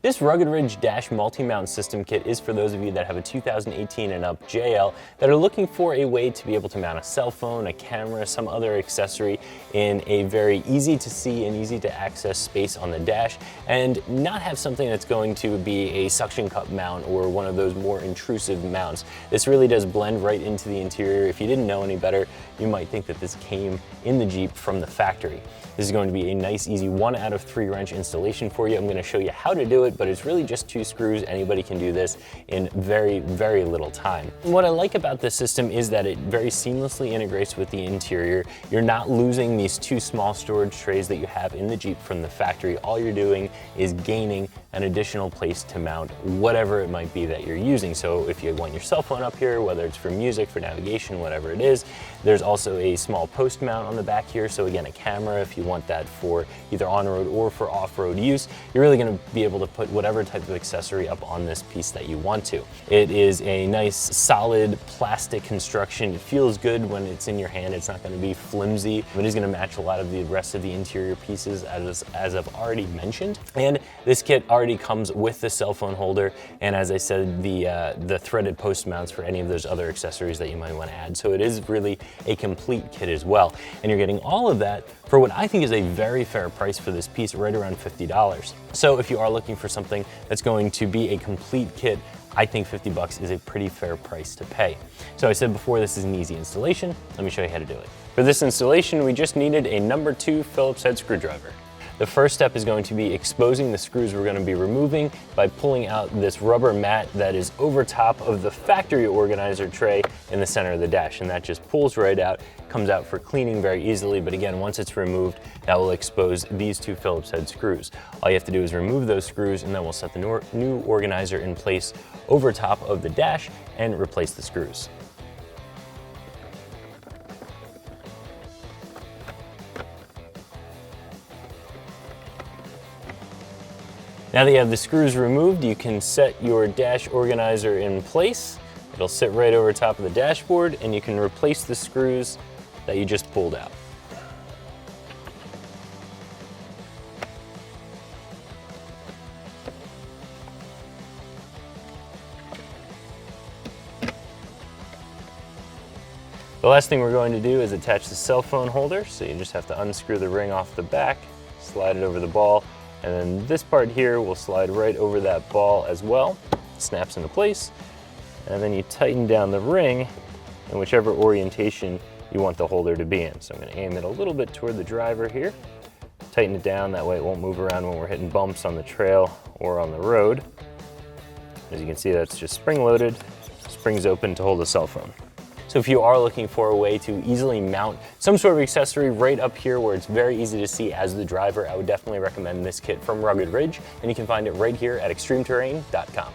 This Rugged Ridge Dash multi-mount system kit is for those of you that have a 2018 and up JL that are looking for a way to be able to mount a cell phone, a camera, some other accessory in a very easy to see and easy to access space on the dash, and not have something that's going to be a suction cup mount or one of those more intrusive mounts. This really does blend right into the interior. If you didn't know any better, you might think that this came in the Jeep from the factory. This is going to be a nice, easy 1 out of 3 wrench installation for you. I'm going to show you how to do it, but it's really just 2 screws. Anybody can do this in very, very little time. And what I like about this system is that it very seamlessly integrates with the interior. You're not losing these 2 small storage trays that you have in the Jeep from the factory. All you're doing is gaining an additional place to mount whatever it might be that you're using. So if you want your cell phone up here, whether it's for music, for navigation, whatever it is, there's also a small post mount on the back here. So again, a camera, if you want that for either on-road or for off-road use, you're really gonna be able to put whatever type of accessory up on this piece that you want to. It is a nice, solid plastic construction. It feels good when it's in your hand. It's not gonna be flimsy. It is gonna match a lot of the rest of the interior pieces as I've already mentioned. And this kit already comes with the cell phone holder, and as I said, the threaded post mounts for any of those other accessories that you might want to add. So it is really a complete kit as well. And you're getting all of that for what I think is a very fair price for this piece, right around $50. So if you are looking for something that's going to be a complete kit, I think $50 is a pretty fair price to pay. So I said before, this is an easy installation. Let me show you how to do it. For this installation, we just needed a number 2 Phillips head screwdriver. The first step is going to be exposing the screws we're going to be removing by pulling out this rubber mat that is over top of the factory organizer tray in the center of the dash, and that just pulls right out, comes out for cleaning very easily. But again, once it's removed, that will expose these 2 Phillips head screws. All you have to do is remove those screws, and then we'll set the new organizer in place over top of the dash and replace the screws. Now that you have the screws removed, you can set your dash organizer in place. It'll sit right over top of the dashboard, and you can replace the screws that you just pulled out. The last thing we're going to do is attach the cell phone holder. So you just have to unscrew the ring off the back, slide it over the ball, and then this part here will slide right over that ball as well. Snaps into place, and then you tighten down the ring in whichever orientation you want the holder to be in. So I'm going to aim it a little bit toward the driver here, tighten it down, that way it won't move around when we're hitting bumps on the trail or on the road. As you can see, that's just spring loaded, springs open to hold a cell phone. So if you are looking for a way to easily mount some sort of accessory right up here where it's very easy to see as the driver, I would definitely recommend this kit from Rugged Ridge, and you can find it right here at extremeterrain.com.